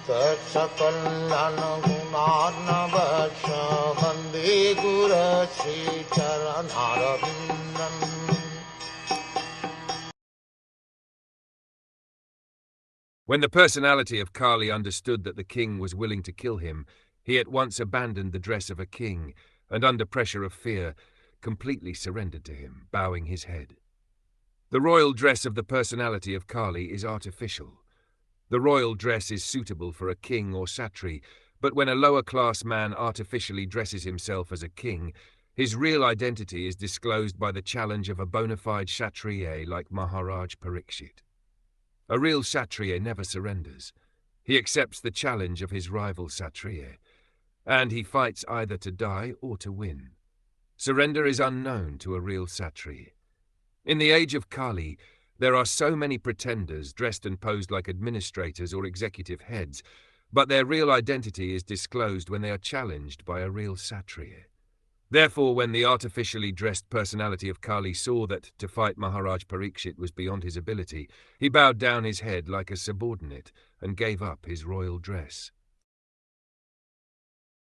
Sakal Gunarnavasha Vande Guru Sri Charanarabindam. When the personality of Kali understood that the king was willing to kill him, he at once abandoned the dress of a king, and under pressure of fear, completely surrendered to him, bowing his head. The royal dress of the personality of Kali is artificial. The royal dress is suitable for a king or sattri, but when a lower-class man artificially dresses himself as a king, his real identity is disclosed by the challenge of a bona fide kshatriya like Maharaj Parikshit. A real kshatriya never surrenders. He accepts the challenge of his rival kshatriya, and he fights either to die or to win. Surrender is unknown to a real kshatriya. In the age of Kali, there are so many pretenders dressed and posed like administrators or executive heads, but their real identity is disclosed when they are challenged by a real kshatriya. Therefore, when the artificially dressed personality of Kali saw that to fight Maharaj Parikshit was beyond his ability, he bowed down his head like a subordinate and gave up his royal dress.